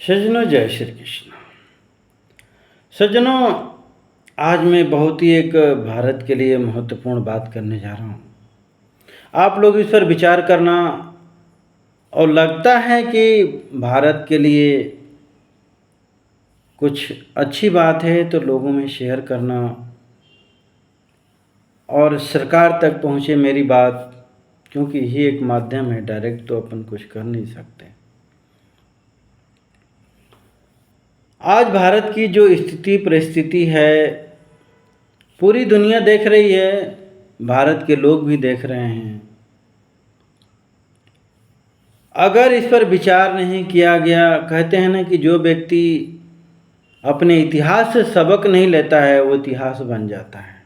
सज्जनों, जय श्री कृष्ण। सज्जनों, आज मैं बहुत ही एक भारत के लिए महत्वपूर्ण बात करने जा रहा हूँ। आप लोग इस पर विचार करना, और लगता है कि भारत के लिए कुछ अच्छी बात है तो लोगों में शेयर करना और सरकार तक पहुँचे मेरी बात, क्योंकि यही एक माध्यम है। डायरेक्ट तो अपन कुछ कर नहीं सकते। आज भारत की जो स्थिति परिस्थिति है, पूरी दुनिया देख रही है, भारत के लोग भी देख रहे हैं। अगर इस पर विचार नहीं किया गया, कहते हैं ना कि जो व्यक्ति अपने इतिहास से सबक नहीं लेता है वो इतिहास बन जाता है।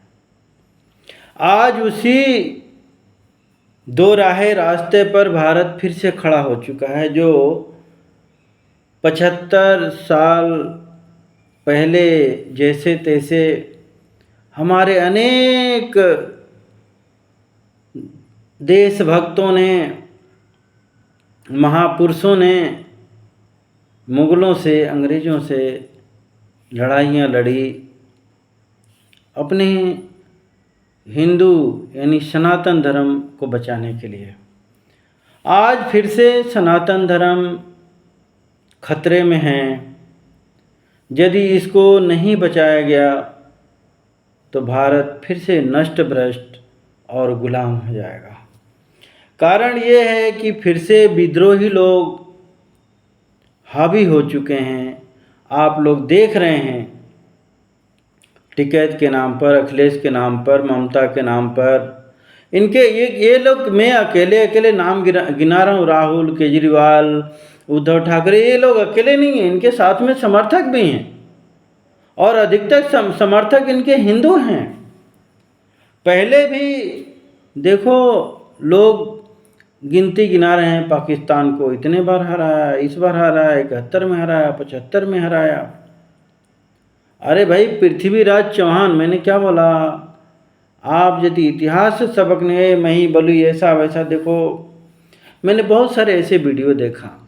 आज उसी दो राहे रास्ते पर भारत फिर से खड़ा हो चुका है, जो 75 साल पहले जैसे तैसे हमारे अनेक देशभक्तों ने, महापुरुषों ने मुगलों से, अंग्रेज़ों से लड़ाइयाँ लड़ी, अपने हिंदू यानी सनातन धर्म को बचाने के लिए। आज फिर से सनातन धर्म खतरे में है। यदि इसको नहीं बचाया गया तो भारत फिर से नष्ट भ्रष्ट और गुलाम हो जाएगा। कारण ये है कि फिर से विद्रोही लोग हावी हो चुके हैं। आप लोग देख रहे हैं, टिकैत के नाम पर, अखिलेश के नाम पर, ममता के नाम पर, इनके ये लोग, मैं अकेले नाम गिना रहा हूँ, राहुल, केजरीवाल, उद्धव ठाकरे, ये लोग अकेले नहीं हैं, इनके साथ में समर्थक भी हैं और अधिकतर समर्थक इनके हिंदू हैं। पहले भी देखो, लोग गिनती गिना रहे हैं, पाकिस्तान को इतने बार हराया, इस बार हराया, 71 में हराया, 75 में हराया। अरे भाई, पृथ्वीराज चौहान, मैंने क्या बोला? आप यदि इतिहास से सबक नहीं, मैं ही बोलूँ ऐसा वैसा। देखो, मैंने बहुत सारे ऐसे वीडियो देखा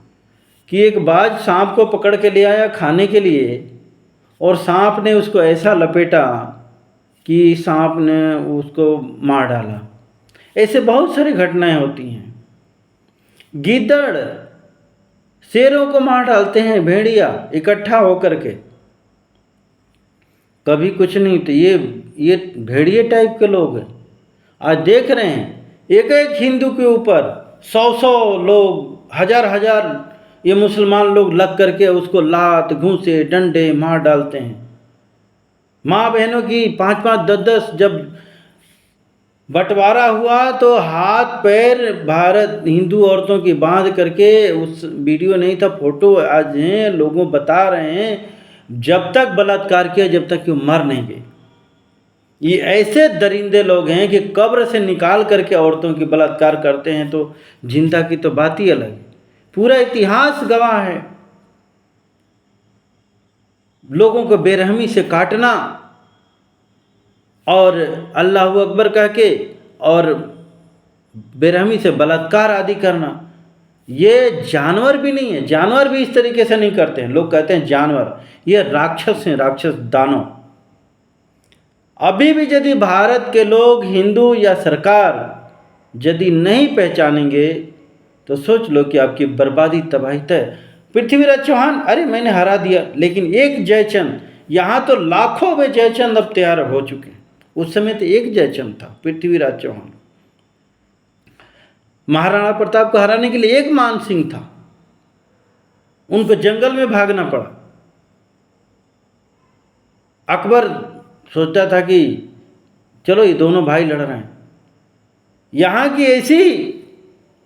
कि एक बाज सांप को पकड़ के ले आया खाने के लिए, और सांप ने उसको ऐसा लपेटा कि सांप ने उसको मार डाला। ऐसे बहुत सारी घटनाएं होती हैं। गीदड़ शेरों को मार डालते हैं, भेड़िया इकट्ठा होकर के। कभी कुछ नहीं, तो ये भेड़िए टाइप के लोग हैं। आज देख रहे हैं, एक एक हिंदू के ऊपर 100 लोग, हजार ये मुसलमान लोग लग करके उसको लात, घूंसे, डंडे मार डालते हैं। माँ बहनों की 5-5, 10-10 जब बंटवारा हुआ तो हाथ पैर भारत हिंदू औरतों की बांध करके, उस वीडियो नहीं था, फोटो आज हैं, लोगों बता रहे हैं, जब तक बलात्कार किया जब तक कि वो मर नहीं गए। ये ऐसे दरिंदे लोग हैं कि कब्र से निकाल करके औरतों की बलात्कार करते हैं, तो जिंदा की तो बात ही अलग है। पूरा इतिहास गवाह है। लोगों को बेरहमी से काटना और अल्लाह अकबर कह के और बेरहमी से बलात्कार आदि करना, ये जानवर भी नहीं है। जानवर भी इस तरीके से नहीं करते हैं। लोग कहते हैं जानवर, ये राक्षस हैं, राक्षस दानव। अभी भी यदि भारत के लोग, हिंदू या सरकार यदि नहीं पहचानेंगे तो सोच लो कि आपकी बर्बादी, तबाही तय। पृथ्वीराज चौहान, अरे मैंने हरा दिया, लेकिन एक जयचंद, यहाँ तो लाखों में जयचंद अब तैयार हो चुके हैं। उस समय तो एक जयचंद था, पृथ्वीराज चौहान। महाराणा प्रताप को हराने के लिए एक मान सिंह था, उनको जंगल में भागना पड़ा। अकबर सोचता था कि चलो ये दोनों भाई लड़ रहे हैं। यहाँ की ऐसी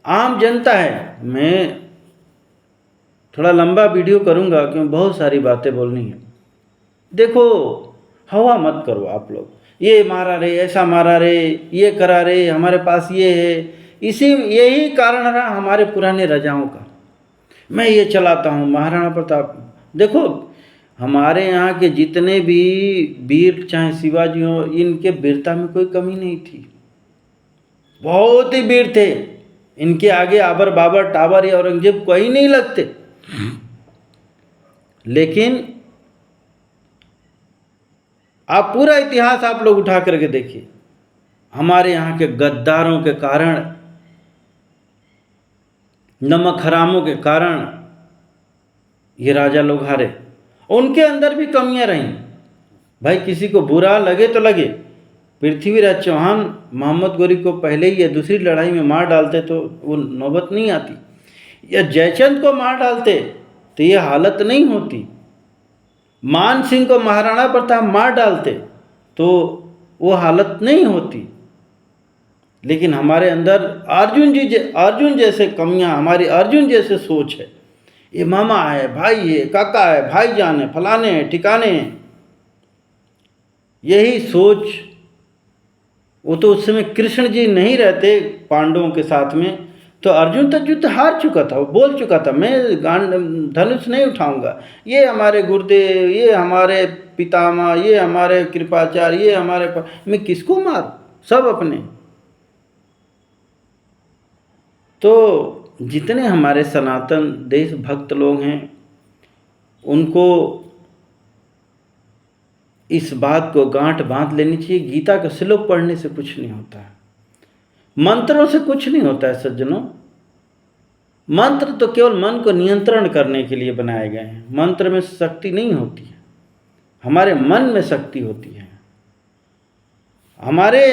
आम जनता है। मैं थोड़ा लंबा वीडियो करूँगा क्योंकि बहुत सारी बातें बोलनी है। देखो, हवा मत करो आप लोग, ये मारा रे, ऐसा मारा रे, ये करा रे, हमारे पास ये है। यही कारण रहा हमारे पुराने राजाओं का। मैं ये चलाता हूँ, महाराणा प्रताप। देखो, हमारे यहाँ के जितने भी वीर, चाहे शिवाजी हो, इनके वीरता में कोई कमी नहीं थी। बहुत ही वीर थे। इनके आगे आबर बाबर, टाबर या औरंगजेब कोई नहीं लगते। लेकिन आप पूरा इतिहास आप लोग उठा करके देखिए, हमारे यहाँ के गद्दारों के कारण, नमक हरामों के कारण ये राजा लोग हारे। उनके अंदर भी कमियां रहीं। भाई किसी को बुरा लगे तो लगे, पृथ्वीराज चौहान मोहम्मद गोरी को पहले ही या दूसरी लड़ाई में मार डालते तो वो नौबत नहीं आती, या जयचंद को मार डालते तो ये हालत नहीं होती, मान सिंह को महाराणा प्रताप मार डालते तो वो हालत नहीं होती। लेकिन हमारे अंदर अर्जुन जैसे कमियां, हमारी अर्जुन जैसे सोच है, ये मामा है, भाई है, काका है, भाईजान है, फलाने हैं, ठिकाने हैं, यही सोच। वो तो उस समय कृष्ण जी नहीं रहते पांडवों के साथ में, तो अर्जुन तक युद्ध हार चुका था, वो बोल चुका था मैं धनुष नहीं उठाऊंगा, ये हमारे गुरुदेव, ये हमारे पितामह, ये हमारे कृपाचार्य, ये हमारे मैं किसको मारूं, सब अपने। तो जितने हमारे सनातन देशभक्त लोग हैं उनको इस बात को गांठ बांध लेनी चाहिए, गीता का श्लोक पढ़ने से कुछ नहीं होता है, मंत्रों से कुछ नहीं होता है सज्जनों। मंत्र तो केवल मन को नियंत्रण करने के लिए बनाए गए हैं, मंत्र में शक्ति नहीं होती है, हमारे मन में शक्ति होती है। हमारे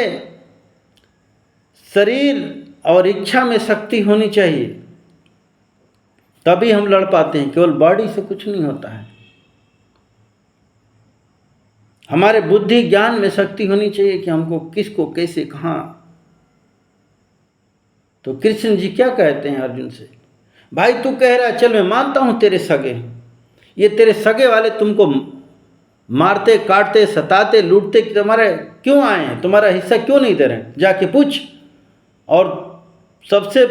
शरीर और इच्छा में शक्ति होनी चाहिए, तभी हम लड़ पाते हैं, केवल बॉडी से कुछ नहीं होता है। हमारे बुद्धि ज्ञान में शक्ति होनी चाहिए कि हमको किसको कैसे कहाँ। तो कृष्ण जी क्या कहते हैं अर्जुन से, भाई तू कह रहा है चल मैं मानता हूं तेरे सगे, ये तेरे सगे वाले तुमको मारते काटते सताते लूटते तुम्हारे क्यों आए हैं, तुम्हारा हिस्सा क्यों नहीं दे रहे हैं, जाके पूछ। और सबसे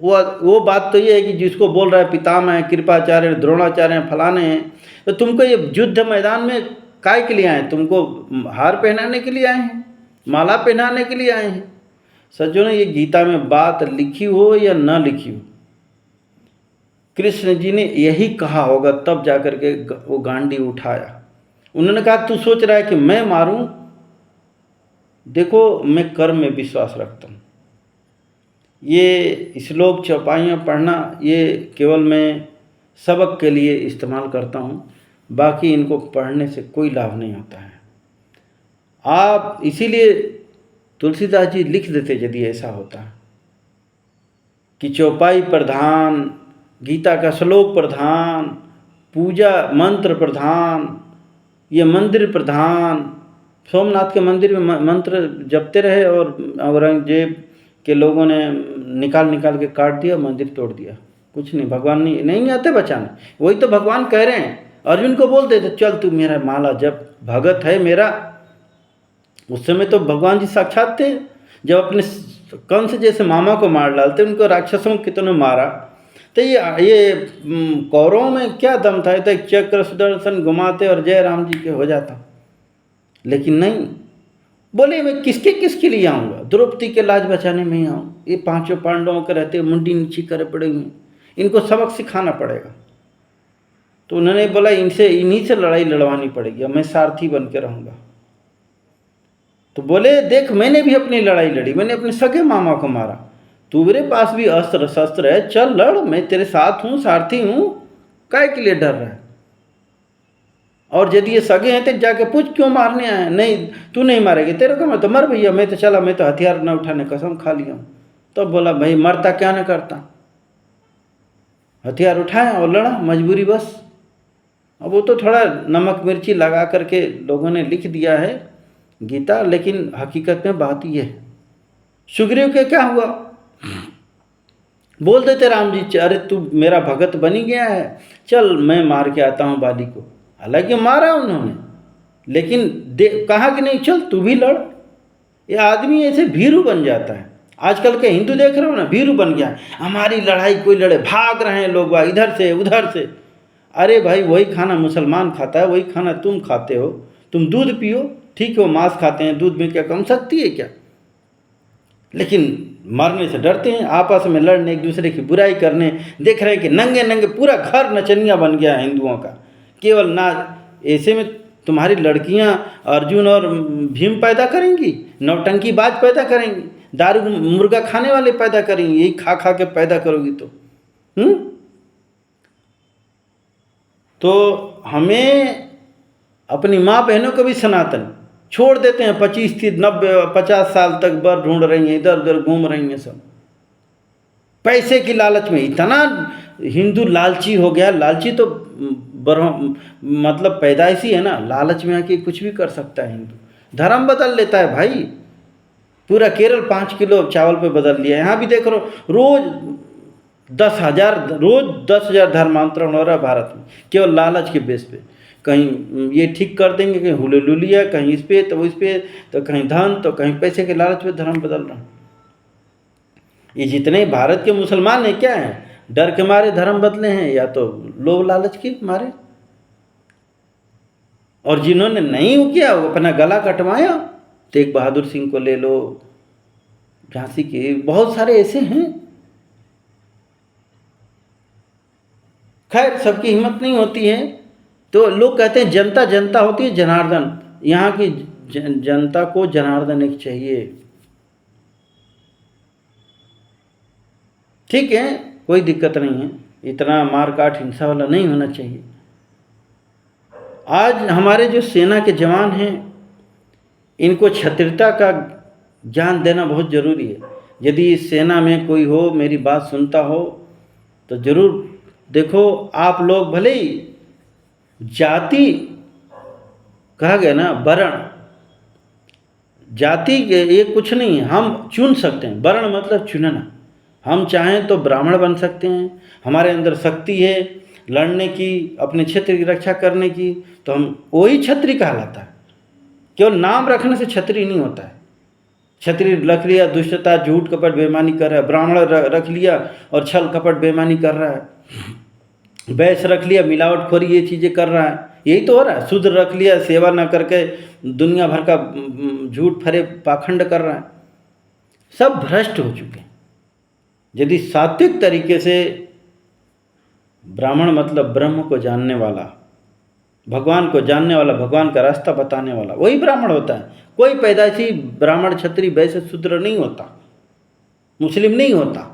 वो बात तो ये है कि जिसको बोल रहा है पितामह है, कृपाचार्य, द्रोणाचार्य हैं, फलाने हैं, तो तुमको ये युद्ध मैदान में काय के लिए आए हैं, तुमको हार पहनाने के लिए आए हैं, माला पहनाने के लिए आए हैं। सज्जनों ये गीता में बात लिखी हो या न लिखी हो, कृष्ण जी ने यही कहा होगा, तब जाकर के वो गांडी उठाया। उन्होंने कहा तू सोच रहा है कि मैं मारूं, देखो मैं कर्म में विश्वास रखता हूं। ये श्लोक चौपाइयाँ पढ़ना ये केवल मैं सबक के लिए इस्तेमाल करता हूँ, बाकी इनको पढ़ने से कोई लाभ नहीं होता है। आप इसीलिए तुलसीदास जी लिख देते यदि ऐसा होता कि चौपाई प्रधान, गीता का श्लोक प्रधान, पूजा मंत्र प्रधान, ये मंदिर प्रधान, सोमनाथ के मंदिर में मंत्र जपते रहे और औरंगजेब के लोगों ने निकाल के काट दिया, मंदिर तोड़ दिया, कुछ नहीं, भगवान नहीं आते बचाने। वही तो भगवान कह रहे हैं, अर्जुन को बोल देते चल तू मेरा माला जब, भगत है मेरा। उस समय तो भगवान जी साक्षात थे, जब अपने कंस जैसे मामा को मार डालते, उनको राक्षसों कितने मारा, तो ये कौरवों में क्या दम था, तो एक चक्र सुदर्शन घुमाते और जय राम जी के हो जाता। लेकिन नहीं, बोले मैं किसके लिए आऊँगा, द्रौपदी के लाज बचाने में ही आऊँ। ये पांचों पांडवों के रहते मुंडी नीची करे पड़े हुए, इनको सबक सिखाना पड़ेगा। तो उन्होंने बोला इन्हीं से लड़ाई लड़वानी पड़ेगी, मैं सारथी बन के रहूँगा। तो बोले देख मैंने भी अपनी लड़ाई लड़ी, मैंने अपने सगे मामा को मारा, तुम्हारे पास भी अस्त्र शस्त्र है, चल लड़, मैं तेरे साथ हूँ, सारथी हूँ, काय के लिए डर रहा है। और यदि ये सगे हैं तो जाके पूछ क्यों मारने आए, नहीं तू नहीं मारेगी, तेरे को मैं तो मर भैया, मैं तो चला, मैं तो हथियार न उठाने कसम खा लिया हूँ। तो बोला भाई मरता क्या न करता, हथियार उठाया और लड़ा, मजबूरी बस। अब वो तो थोड़ा नमक मिर्ची लगा करके लोगों ने लिख दिया है गीता, लेकिन हकीकत में बात ये है। सुग्रीव के क्या हुआ, बोल देते राम जी अरे तू मेरा भगत बनी गया है, चल मैं मार के आता हूँ बाली को। हालांकि मारा उन्होंने, लेकिन कहा कि नहीं चल तू भी लड़। ये आदमी ऐसे भीरू बन जाता है। आजकल के हिंदू देख रहे हो ना, भीरू बन गया, हमारी लड़ाई कोई लड़े, भाग रहे हैं लोग इधर से उधर से। अरे भाई वही खाना मुसलमान खाता है, वही खाना तुम खाते हो, तुम दूध पियो, ठीक है वो मांस खाते हैं, दूध में क्या कम शक्ति है क्या, लेकिन मरने से डरते हैं, आपस में लड़ने, एक दूसरे की बुराई करने। देख रहे हैं कि नंगे नंगे पूरा घर नचनिया बन गया हिंदुओं का, केवल ना ऐसे में तुम्हारी लड़कियां अर्जुन और भीम पैदा करेंगी, नौटंकीबाज पैदा करेंगी, दारू मुर्गा खाने वाले पैदा करेंगी, यही खा खा के पैदा करोगी तो हमें अपनी माँ बहनों को भी सनातन छोड़ देते हैं। 25-30-90-50 साल तक बर ढूंढ रही हैं, इधर उधर घूम रही हैं सब पैसे की लालच में। इतना हिंदू लालची हो गया, लालची तो मतलब पैदाइशी है ना, लालच में आके कुछ भी कर सकता है। हिंदू धर्म बदल लेता है भाई। पूरा केरल 5 किलो चावल पे बदल लिया। यहाँ भी देख लो रोज 10,000 धर्मांतरण हो रहा है भारत में, केवल लालच के बेस पे। कहीं ये ठीक कर देंगे, कहीं हुलूलिया, कहीं इस पे तो इस पे, तो कहीं धन तो कहीं पैसे के लालच पे धर्म बदल रहा है। ये जितने भारत के मुसलमान हैं क्या हैं, डर के मारे धर्म बदले हैं या तो लोभ लालच के मारे। और जिन्होंने नहीं किया वो अपना गला कटवाया, तेग बहादुर सिंह को ले लो, झांसी के बहुत सारे ऐसे हैं। खैर सबकी हिम्मत नहीं होती है, तो लोग कहते हैं जनता जनता होती है जनार्दन। यहाँ की जनता को जनार्दन एक चाहिए। ठीक है, कोई दिक्कत नहीं है, इतना मार काट हिंसा वाला नहीं होना चाहिए। आज हमारे जो सेना के जवान हैं, इनको क्षत्रियता का ज्ञान देना बहुत ज़रूरी है। यदि इस सेना में कोई हो, मेरी बात सुनता हो, तो ज़रूर देखो। आप लोग भले ही जाति कहा गया ना, वर्ण जाति ये कुछ नहीं है, हम चुन सकते हैं। वर्ण मतलब चुनना। हम चाहें तो ब्राह्मण बन सकते हैं, हमारे अंदर शक्ति है लड़ने की, अपने क्षेत्र की रक्षा करने की, तो हम वही क्षत्रिय कहलाता है। केवल नाम रखने से क्षत्रिय नहीं होता है। क्षत्रिय रख लिया दुष्टता, झूठ कपट बेईमानी कर रहा है, ब्राह्मण रख लिया और छल कपट बेईमानी कर रहा है, वैश्य रख लिया मिलावटखोरी ये चीज़ें कर रहा है, यही तो हो रहा है। शूद्र रख लिया सेवा ना करके दुनिया भर का झूठ फरे पाखंड कर रहा है। सब भ्रष्ट हो चुके हैं। यदि सात्विक तरीके से ब्राह्मण मतलब ब्रह्म को जानने वाला, भगवान को जानने वाला, भगवान का रास्ता बताने वाला, वही ब्राह्मण होता है। कोई पैदाइशी ब्राह्मण क्षत्रिय वैश्य शूद्र नहीं होता, मुस्लिम नहीं होता,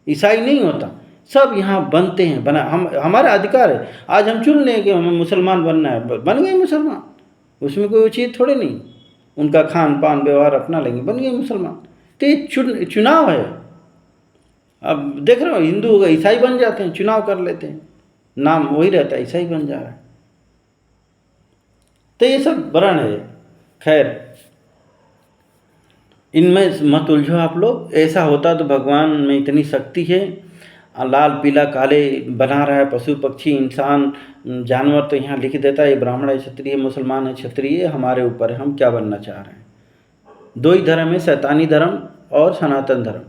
ईसाई नहीं होता। सब यहाँ बनते हैं, बना हमारा अधिकार है। आज हम चुन लें कि हमें मुसलमान बनना है, बन गए मुसलमान, उसमें कोई चीज़ थोड़ी नहीं। उनका खान पान व्यवहार अपना लेंगे, बन गए मुसलमान। तो ये चुनाव है। अब देख रहे हो, हिंदू हो गए ईसाई बन जाते हैं, चुनाव कर लेते हैं, नाम वही रहता है, ईसाई बन जा रहा है। तो ये सब वर्ण है। खैर इनमें मत उलझो आप लोग। ऐसा होता तो भगवान में इतनी शक्ति है, लाल पीला काले बना रहा है, पशु पक्षी इंसान जानवर, तो यहाँ लिख देता है ये ब्राह्मण है क्षत्रिय, मुसलमान है क्षत्रिय, हमारे ऊपर है हम क्या बनना चाह रहे हैं। 2 ही धर्म है, शैतानी धर्म और सनातन धर्म।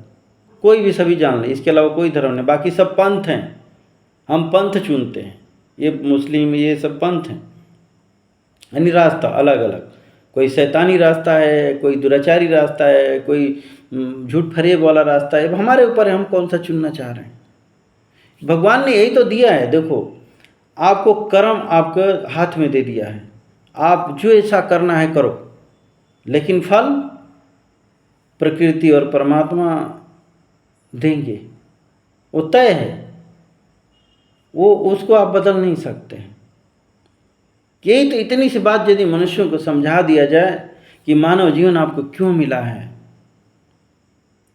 कोई भी सभी जान ले, इसके अलावा कोई धर्म नहीं। बाकी सब पंथ हैं, हम पंथ चुनते हैं। ये मुस्लिम ये सब पंथ हैं, यानी रास्ता अलग अलग। कोई शैतानी रास्ता है, कोई दुराचारी रास्ता है, कोई झूठ फरेब वाला रास्ता है। हमारे ऊपर है हम कौन सा चुनना चाह रहे हैं। भगवान ने यही तो दिया है। देखो आपको कर्म आपके हाथ में दे दिया है, आप जो ऐसा करना है करो, लेकिन फल प्रकृति और परमात्मा देंगे, वो तय है, वो उसको आप बदल नहीं सकते हैं। यही तो इतनी सी बात यदि मनुष्यों को समझा दिया जाए कि मानव जीवन आपको क्यों मिला है।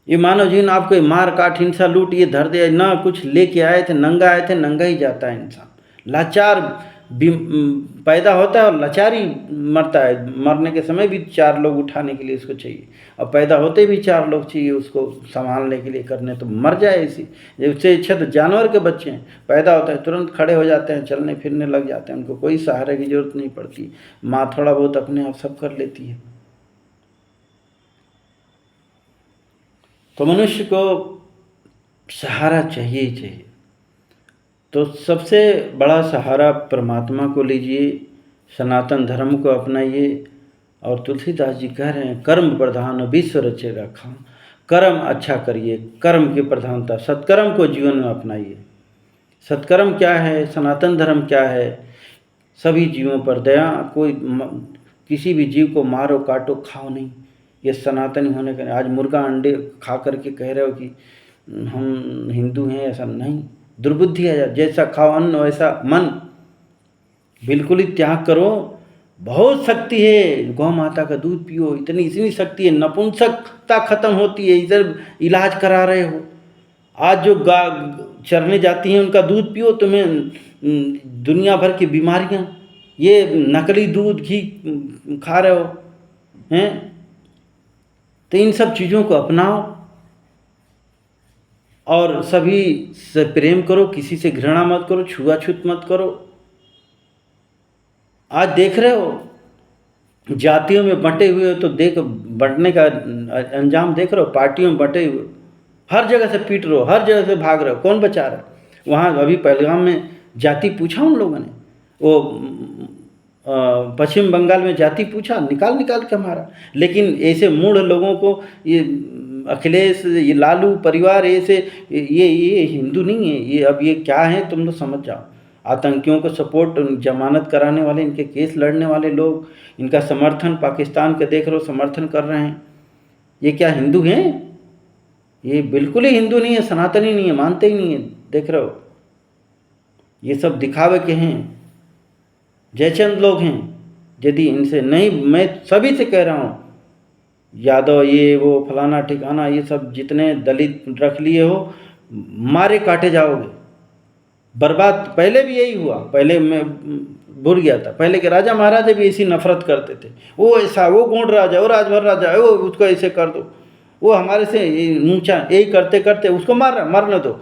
ये मानव जीवन आपको मार काट हिंसा लूट ये धर दे, ना कुछ लेके आए थे, नंगा आए थे, नंगा ही जाता है इंसान। लाचार पैदा होता है और लाचारी मरता है। मरने के समय भी 4 लोग उठाने के लिए उसको चाहिए, और पैदा होते भी 4 लोग चाहिए उसको संभालने के लिए करने, तो मर जाए इसी। उससे अच्छा तो जानवर के बच्चे हैं, पैदा होता है तुरंत खड़े हो जाते हैं, चलने फिरने लग जाते हैं, उनको कोई सहारे की जरूरत नहीं पड़ती। माँ थोड़ा बहुत अपने आप सब कर लेती है। तो मनुष्य को सहारा चाहिए ही चाहिए। तो सबसे बड़ा सहारा परमात्मा को लीजिए, सनातन धर्म को अपनाइए। और तुलसीदास जी कह रहे हैं कर्म प्रधान विश्व रचे रखा। कर्म अच्छा करिए, कर्म की प्रधानता, सत्कर्म को जीवन में अपनाइए। सत्कर्म क्या है, सनातन धर्म क्या है, सभी जीवों पर दया, किसी भी जीव को मारो काटो खाओ नहीं, ये सनातनी होने का। आज मुर्गा अंडे खा करके कह रहे हो कि हम हिंदू हैं, ऐसा नहीं, दुर्बुद्धि है। जैसा खाओ अन्न वैसा मन, बिल्कुल ही त्याग करो। बहुत शक्ति है, गौ माता का दूध पियो, इतनी शक्ति है, नपुंसकता खत्म होती है। इधर इलाज करा रहे हो, आज जो चरने जाती हैं उनका दूध पियो, तुम्हें दुनिया भर की बीमारियां, ये नकली दूध घी खा रहे हो हैं। तो इन सब चीज़ों को अपनाओ और सभी से प्रेम करो, किसी से घृणा मत करो, छुआछूत मत करो। आज देख रहे हो जातियों में बंटे हुए हो, तो देख बंटने का अंजाम देख रहे हो, पार्टियों में बंटे हुए, हर जगह से पीट रहे हो, हर जगह से भाग रहे हो, कौन बचा रहा है? वहाँ अभी पहलगाम में जाति पूछा उन लोगों ने, वो पश्चिम बंगाल में जाति पूछा, निकाल के मारा। लेकिन ऐसे मूढ़ लोगों को, ये अखिलेश, ये लालू परिवार, ऐसे ये हिंदू नहीं है ये, अब ये क्या है तुम लोग समझ जाओ। आतंकियों को सपोर्ट, जमानत कराने वाले, इनके केस लड़ने वाले लोग, इनका समर्थन पाकिस्तान के देख रहे हो समर्थन कर रहे हैं। ये क्या हिंदू हैं? ये बिल्कुल ही हिंदू नहीं है, सनातनी नहीं है, मानते ही नहीं है। देख रहे हो, ये सब दिखावे के हैं, जयचंद लोग हैं। यदि इनसे नहीं, मैं सभी से कह रहा हूँ, यादव ये वो फलाना ठिकाना, ये सब जितने दलित रख लिए हो, मारे काटे जाओगे, बर्बाद। पहले भी यही हुआ, पहले मैं भूल गया था, पहले के राजा महाराजा भी ऐसी नफरत करते थे। वो ऐसा, वो गोंड राजा, वो राजभर राजा, वो उसको ऐसे कर दो, वो हमारे से ऊंचा, यही करते करते उसको मार रहा, मारने दो।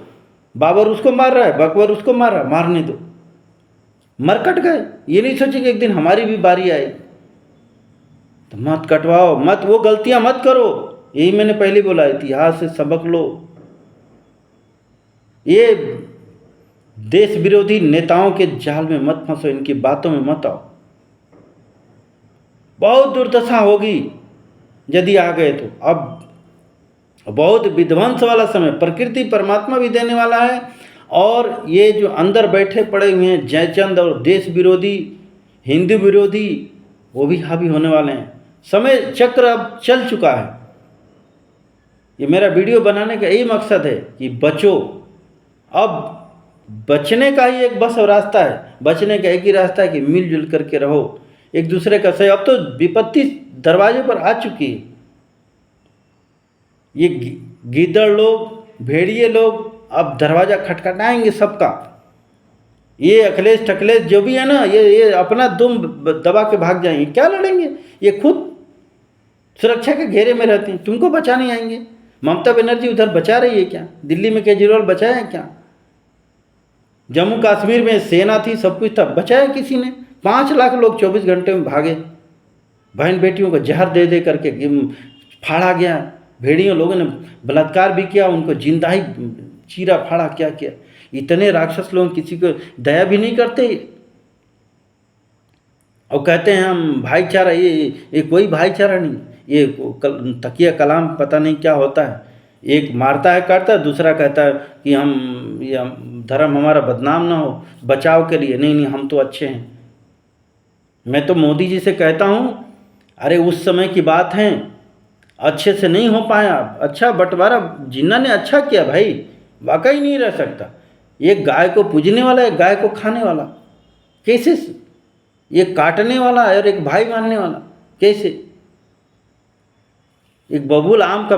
बाबर उसको मार रहा है, बकबर उसको मार रहा है, मारने दो। मर कट गए, ये नहीं सोचे कि एक दिन हमारी भी बारी आई। तो मत कटवाओ, मत वो गलतियां मत करो। यही मैंने पहले बोला, इतिहास से सबक लो। ये देश विरोधी नेताओं के जाल में मत फंसो, इनकी बातों में मत आओ। बहुत दुर्दशा होगी यदि आ गए तो। अब बहुत विध्वंस वाला समय, प्रकृति परमात्मा भी देने वाला है, और ये जो अंदर बैठे पड़े हुए हैं जयचंद और देश विरोधी, हिंदू विरोधी, वो भी हावी होने वाले हैं। समय चक्र अब चल चुका है। ये मेरा वीडियो बनाने का यही मकसद है कि बचो। अब बचने का ही एक बस रास्ता है, बचने का एक ही रास्ता है कि मिलजुल करके रहो, एक दूसरे का सही। अब तो विपत्ति दरवाजे पर आ चुकी है। ये गीदड़ लोग, भेड़िए लोग अब दरवाज़ा खटखटाएंगे सबका। ये अखिलेश ठकलेश जो भी है ना, ये अपना दुम दबा के भाग जाएंगे। क्या लड़ेंगे? ये खुद सुरक्षा के घेरे में रहते हैं, तुमको बचा नहीं आएंगे। ममता बनर्जी उधर बचा रही है क्या? दिल्ली में केजरीवाल बचाया है क्या? जम्मू कश्मीर में सेना थी, सब कुछ था, बचाया किसी ने? 5 लाख लोग 24 घंटे में भागे। बहन बेटियों को जहर दे दे करके फाड़ा गया। भेड़ियों लोगों ने बलात्कार भी किया, उनको जिंदा ही चीरा फाड़ा, क्या किया। इतने राक्षस लोग किसी को दया भी नहीं करते, और कहते हैं हम भाईचारा। ये कोई भाईचारा नहीं। ये तकिया कलाम पता नहीं क्या होता है। एक मारता है काटता है, दूसरा कहता है कि ये धर्म हमारा बदनाम ना हो, बचाव के लिए। नहीं हम तो अच्छे हैं। मैं तो मोदी जी से कहता हूँ, अरे उस समय की बात है, अच्छे से नहीं हो पाया। अच्छा बंटवारा जिन्ना ने अच्छा किया भाई, वाकई नहीं रह सकता। एक गाय को पूजने वाला, एक गाय को खाने वाला, कैसे? ये काटने वाला और एक भाई मानने वाला, कैसे? एक बबूल आम का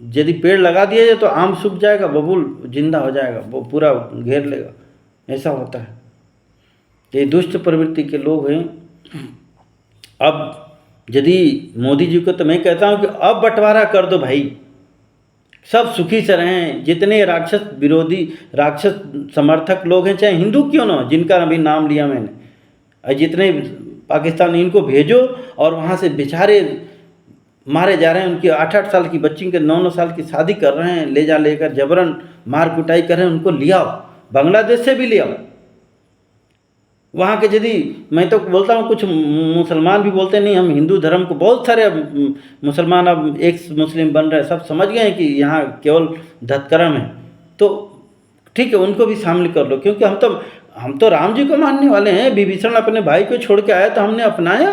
यदि पेड़ लगा दिया जाए तो आम सूख जाएगा, बबूल जिंदा हो जाएगा, वो पूरा घेर लेगा। ऐसा होता है। ये दुष्ट प्रवृत्ति के लोग हैं। अब यदि मोदी जी को तो मैं कहता हूँ कि अब बंटवारा कर दो भाई, सब सुखी से रहें। जितने राक्षस विरोधी, राक्षस समर्थक लोग हैं, चाहे हिंदू क्यों ना हो, जिनका अभी नाम लिया मैंने, जितने पाकिस्तान, इनको भेजो। और वहाँ से बेचारे मारे जा रहे हैं, उनकी 8-8 साल की बच्ची के 9-9 साल की शादी कर रहे हैं, लेकर जबरन मार कुटाई कर रहे हैं, उनको ले आओ। बांग्लादेश से भी ले आओ। वहाँ के यदि, मैं तो बोलता हूँ, कुछ मुसलमान भी बोलते नहीं हम हिंदू धर्म को, बहुत सारे मुसलमान अब एक्स मुस्लिम बन रहे हैं, सब समझ गए हैं कि यहाँ केवल धतकर्म है। तो ठीक है, उनको भी शामिल कर लो, क्योंकि हम तो हम तो राम जी को मानने वाले हैं। विभीषण अपने भाई को छोड़ के आया तो हमने अपनाया,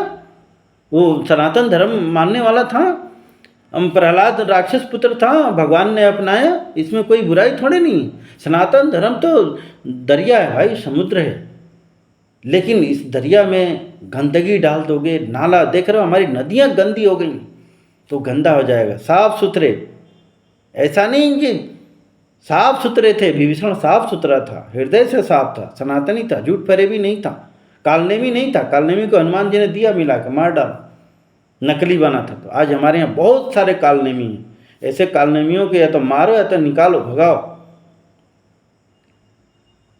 वो सनातन धर्म मानने वाला था। हम प्रहलाद राक्षस पुत्र था, भगवान ने अपनाया, इसमें कोई बुराई थोड़ी नहीं। सनातन धर्म तो दरिया है भाई, समुद्र है, लेकिन इस दरिया में गंदगी डाल दोगे, नाला देख रहे हो, हमारी नदियाँ गंदी हो गई तो गंदा हो जाएगा। साफ सुथरे, ऐसा नहीं कि साफ सुथरे थे, विभीषण साफ सुथरा था, हृदय से साफ था, सनातनी था, झूठ फरेबी नहीं था, कालनेमी नहीं था। कालनेमी को हनुमान जी ने दिया मिला के, मार डाला, नकली बना था। तो आज हमारे यहाँ बहुत सारे कालनेमी हैं। ऐसे कालनेमियों को या तो मारो या तो निकालो, भगाओ,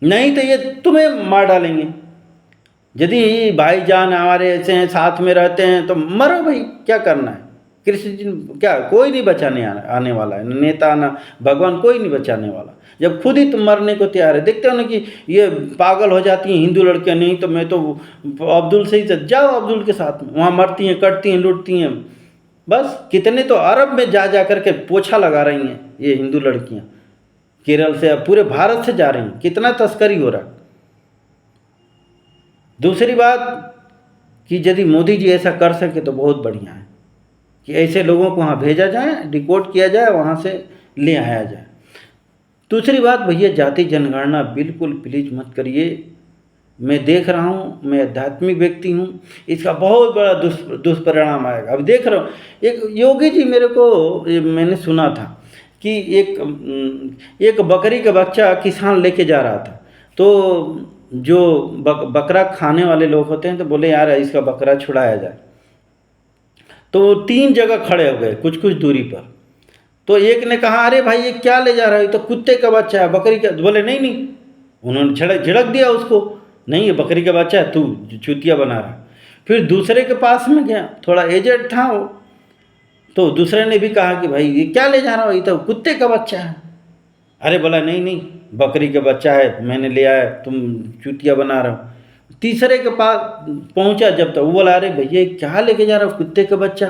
नहीं तो ये तुम्हें मार डालेंगे। यदि भाईजान हमारे ऐसे हैं, साथ में रहते हैं, तो मरो भाई, क्या करना है। कृष्ण जी क्या, कोई नहीं बचाने आने वाला है, नेता ना भगवान, कोई नहीं बचाने वाला। जब खुद ही तुम मरने को तैयार है। देखते हो ना कि ये पागल हो जाती हैं हिंदू लड़कियां, नहीं तो मैं तो अब्दुल से ही जाओ, अब्दुल के साथ में, वहाँ मरती हैं, कटती हैं, लूटती हैं। बस कितने तो अरब में जा करके पोछा लगा रही हैं ये हिंदू लड़कियाँ, केरल से, पूरे भारत से जा रही हैं। कितना तस्करी हो रहा है। दूसरी बात कि यदि मोदी जी ऐसा कर सके तो बहुत बढ़िया है कि ऐसे लोगों को वहाँ भेजा जाए, डिपोर्ट किया जाए, वहाँ से ले आया जाए। दूसरी बात भैया, जाति जनगणना बिल्कुल प्लीज मत करिए। मैं देख रहा हूँ, मैं आध्यात्मिक व्यक्ति हूँ, इसका बहुत बड़ा दुष्परिणाम आएगा। अब देख रहा हूँ, एक योगी जी मेरे को, मैंने सुना था कि एक बकरी का बच्चा किसान लेके जा रहा था, तो जो बकरा खाने वाले लोग होते हैं तो बोले यार इसका बकरा छुड़ाया जाए। तो 3 जगह खड़े हो गए कुछ कुछ दूरी पर। तो एक ने कहा अरे भाई ये क्या ले जा रहा है, तो कुत्ते का बच्चा है, बकरी का। बोले नहीं नहीं, उन्होंने झिड़क दिया उसको, नहीं ये बकरी का बच्चा है, तू चूतिया बना रहा। फिर दूसरे के पास में गया, थोड़ा एजेड था वो, तो दूसरे ने भी कहा कि भाई ये क्या ले जा रहा हो, ये तो कुत्ते का बच्चा है। अरे बोला नहीं नहीं, बकरी का बच्चा है, मैंने ले आया, तुम चूतिया बना रहा हो। तीसरे के पास पहुंचा जब तक, वो बोला अरे भैया क्या लेके जा रहा हो, कुत्ते का बच्चा।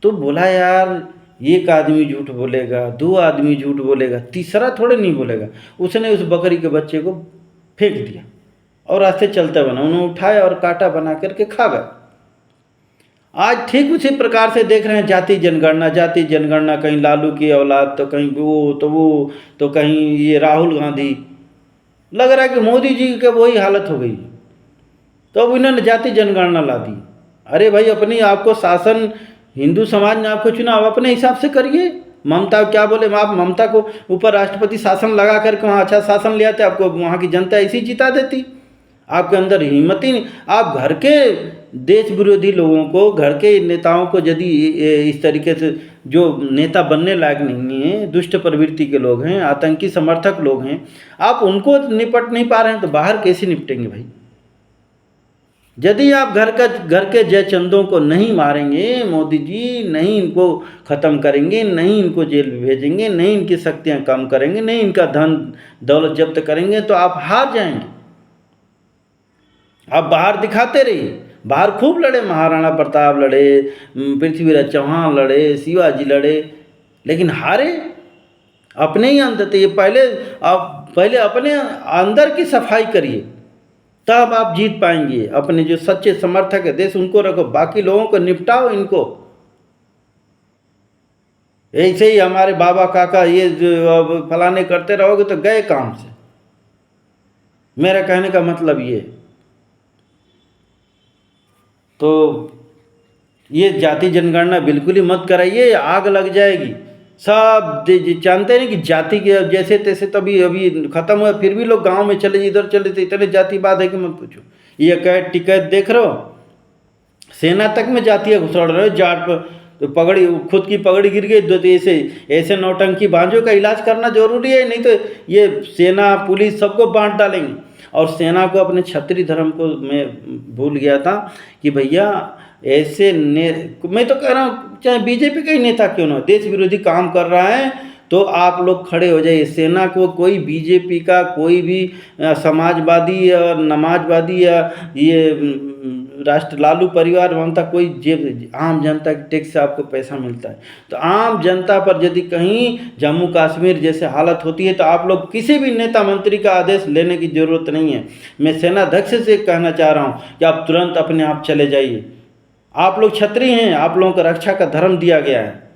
तो बोला यार एक आदमी झूठ बोलेगा, 2 आदमी झूठ बोलेगा, तीसरा थोड़े नहीं बोलेगा। उसने उस बकरी के बच्चे को फेंक दिया और रास्ते चलता बना, उन्होंने उठाया और काटा बना करके खा गए। आज ठीक उसी प्रकार से देख रहे हैं जाति जनगणना, जाति जनगणना, कहीं लालू की औलाद, तो कहीं वो तो कहीं ये राहुल गांधी। लग रहा है कि मोदी जी का वही हालत हो गई। तो अब इन्होंने जाति जनगणना ला दी। अरे भाई अपनी आपको शासन, हिंदू समाज ने आपको चुना, आप अपने हिसाब से करिए। ममता क्या बोले, आप ममता को ऊपर राष्ट्रपति शासन लगा करके वहाँ अच्छा शासन ले आते, आपको वहाँ की जनता ऐसी जिता देती। आपके अंदर हिम्मत ही नहीं। आप घर के देश विरोधी लोगों को, घर के नेताओं को यदि इस तरीके से, जो नेता बनने लायक नहीं है, दुष्ट प्रवृत्ति के लोग हैं, आतंकी समर्थक लोग हैं, आप उनको निपट नहीं पा रहे हैं तो बाहर कैसे निपटेंगे भाई। यदि आप घर के जयचंदों को नहीं मारेंगे, मोदी जी नहीं इनको ख़त्म करेंगे, नहीं इनको जेल में भेजेंगे, नहीं इनकी शक्तियाँ कम करेंगे, नहीं इनका धन दौलत जब्त करेंगे, तो आप हार जाएंगे। आप बाहर दिखाते रहिए, बाहर खूब लड़े, महाराणा प्रताप लड़े, पृथ्वीराज चौहान लड़े, शिवाजी लड़े, लेकिन हारे अपने ही अंदर। तो ये पहले अपने अंदर की सफाई करिए, तब आप जीत पाएंगे। अपने जो सच्चे समर्थक है देश, उनको रखो, बाकी लोगों को निपटाओ इनको। ऐसे ही हमारे बाबा काका ये जो फलाने करते रहोगे तो गए काम से। मेरा कहने का मतलब ये, तो ये जाति जनगणना बिल्कुल ही मत कराइए, आग लग जाएगी। सब जानते नहीं कि जाति के जैसे तैसे तभी अभी खत्म हुआ, फिर भी लोग गांव में चले, इधर चले, तो इतने जातिवाद है कि मत पूछो। ये कैद टिकैत देख रहे हो, सेना तक में जातियाँ घुसड़ रहे हो, जाट पर तो पगड़ी, खुद की पगड़ी गिर गई, तो ऐसे नौटंकी बांझों का इलाज करना जरूरी है, नहीं तो ये सेना पुलिस सबको बांट डालेंगे। और सेना को, अपने क्षत्रिय धर्म को मैं भूल गया था कि भैया ऐसे मैं तो कह रहा हूँ चाहे बीजेपी का ही नेता क्यों ना, देश विरोधी काम कर रहा है तो आप लोग खड़े हो जाइए। सेना को कोई बीजेपी का कोई भी समाजवादी या नमाजवादी या ये राष्ट्र लालू परिवार मानता कोई जेब आम जनता के टैक्स से आपको पैसा मिलता है। तो आम जनता पर यदि कहीं जम्मू कश्मीर जैसे हालत होती है तो आप लोग किसी भी नेता मंत्री का आदेश लेने की ज़रूरत नहीं है। मैं सेनाध्यक्ष से कहना चाह रहा हूँ कि आप तुरंत अपने आप चले जाइए। आप लोग क्षत्रिय हैं, आप लोगों को रक्षा का धर्म दिया गया है।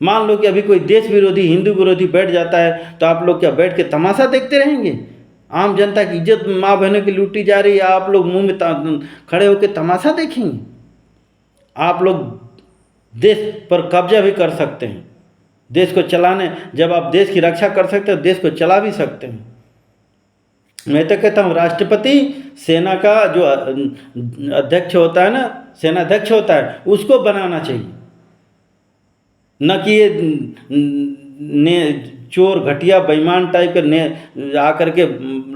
मान लो कि अभी कोई देश विरोधी हिंदू विरोधी बैठ जाता है तो आप लोग क्या बैठ के तमाशा देखते रहेंगे? आम जनता की इज्जत माँ बहनों की लूटी जा रही है, आप लोग मुंह में खड़े होकर तमाशा देखेंगे? आप लोग देश पर कब्जा भी कर सकते हैं, देश को चलाने, जब आप देश की रक्षा कर सकते हो देश को चला भी सकते हैं। मैं तो कहता हूँ राष्ट्रपति सेना का जो अध्यक्ष होता है ना, सेनाध्यक्ष होता है, उसको बनाना चाहिए, न कि ये ने चोर घटिया बेईमान टाइप के ने आकर के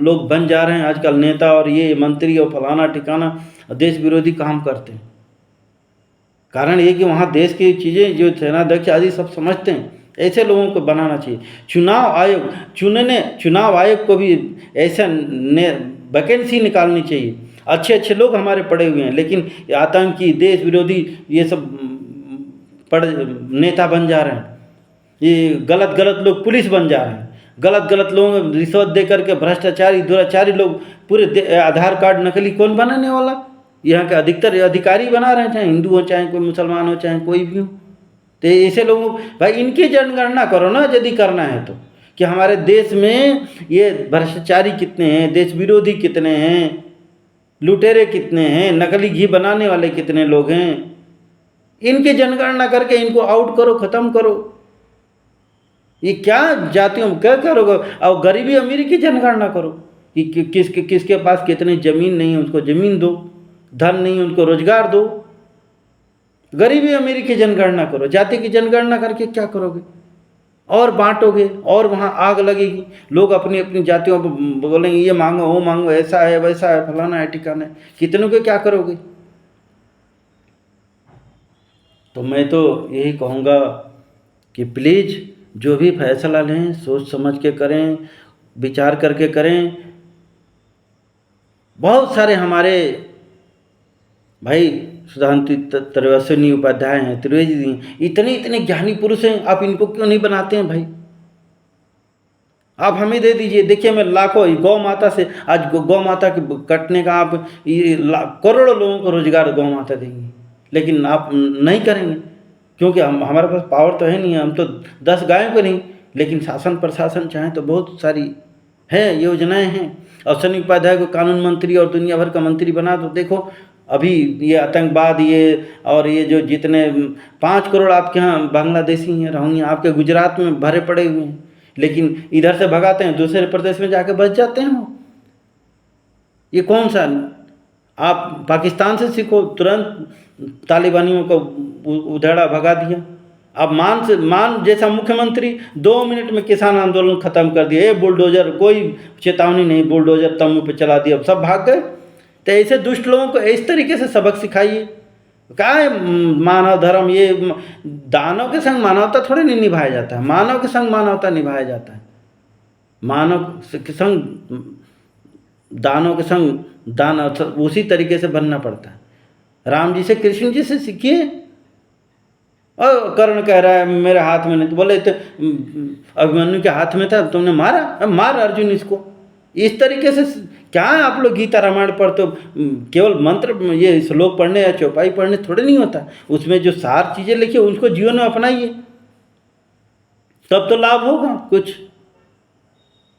लोग बन जा रहे हैं आजकल नेता और ये मंत्री और फलाना ठिकाना देश विरोधी काम करते हैं। कारण ये कि वहाँ देश की चीज़ें जो सेनाध्यक्ष आदि सब समझते हैं, ऐसे लोगों को बनाना चाहिए। चुनाव आयोग को भी ऐसा वैकेंसी निकालनी चाहिए। अच्छे अच्छे लोग हमारे पड़े हुए हैं, लेकिन आतंकी देश विरोधी ये सब नेता बन जा रहे हैं। ये गलत गलत लोग पुलिस बन जा रहे हैं, गलत गलत लोगों को रिश्वत दे करके भ्रष्टाचारी दुराचारी लोग पूरे आधार कार्ड नकली कौन बनाने वाला? यहाँ के अधिकतर अधिकारी बना रहे हैं, चाहे हिंदू हो, चाहे कोई मुसलमान हो, चाहे कोई भी हो। तो ऐसे लोगों भाई इनकी जनगणना करो ना यदि करना है तो, कि हमारे देश में ये भ्रष्टाचारी कितने हैं, देश विरोधी कितने हैं, लुटेरे कितने हैं, नकली घी बनाने वाले कितने लोग हैं, इनकी जनगणना करके इनको आउट करो, ख़त्म करो। ये क्या जातियों क्या करोगे? और गरीबी अमीरी की जनगणना करो कि किसके पास कितनी ज़मीन नहीं है उसको ज़मीन दो, धन नहीं उनको रोजगार दो। गरीबी अमीरी की जनगणना करो, जाति की जनगणना करके क्या करोगे? और बांटोगे और वहाँ आग लगेगी। लोग अपनी अपनी जातियों पर बोलेंगे ये मांगो वो मांगो, ऐसा है वैसा है फलाना है ठिकाना है। कितनों के क्या करोगे? तो मैं तो यही कहूँगा कि प्लीज़ जो भी फैसला लें सोच समझ के करें, विचार करके करें। बहुत सारे हमारे भाई सुधांशु त्रिवेदी उपाध्याय हैं, त्रिवेदी जी, इतने ज्ञानी पुरुष हैं, आप इनको क्यों नहीं बनाते हैं भाई? आप हमें दे दीजिए। देखिए मैं लाखों गौ माता से आज गौ माता के कटने का आप करोड़ों लोगों को रोजगार गौ माता देंगी, लेकिन आप नहीं करेंगे क्योंकि हमारे पास पावर तो है नहीं। हम तो 10 गायों को नहीं, लेकिन शासन प्रशासन चाहे तो बहुत सारी है योजनाएं हैं। और सनी उपाध्याय को कानून मंत्री और दुनिया भर का मंत्री बना दो। देखो अभी ये आतंकवाद ये और ये जो जितने 5 करोड़ आपके यहाँ बांग्लादेशी हैं रोहिंग्या आपके गुजरात में भरे पड़े हुए हैं, लेकिन इधर से भगाते हैं दूसरे प्रदेश में जाके बच जाते हैं। ये कौन सा? आप पाकिस्तान से सीखो, तुरंत तालिबानियों को उधेड़ा भगा दिया। अब मान जैसा मुख्यमंत्री 2 मिनट में किसान आंदोलन खत्म कर दिया। ये बुलडोजर, कोई चेतावनी नहीं, बुलडोजर तम्बू पे चला दिया, सब भाग गए। तो ऐसे दुष्ट लोगों को इस तरीके से सबक सिखाइए। क्या है मानव धर्म? ये दानव के संग मानवता थोड़ी नहीं निभाया जाता है, मानव के संग मानवता निभाया जाता है। मानव के संग दानव के संग दान उसी तरीके से बनना पड़ता है। राम जी से कृष्ण जी से सीखिए। और कर्ण कह रहा है मेरे हाथ में नहीं, तो बोले तो अभिमन्यु के हाथ में था, तुमने मारा, मार अर्जुन इसको। इस तरीके से क्या है? आप लोग गीता रामायण पर तो केवल मंत्र ये श्लोक पढ़ने या चौपाई पढ़ने थोड़े नहीं होता, उसमें जो सार चीज़ें लिखी उनको जीवन में अपनाइए, तब तो लाभ होगा कुछ।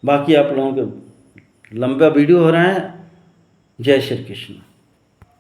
बाकी आप लोगों के लंबा वीडियो हो रहा है। जय श्री कृष्ण।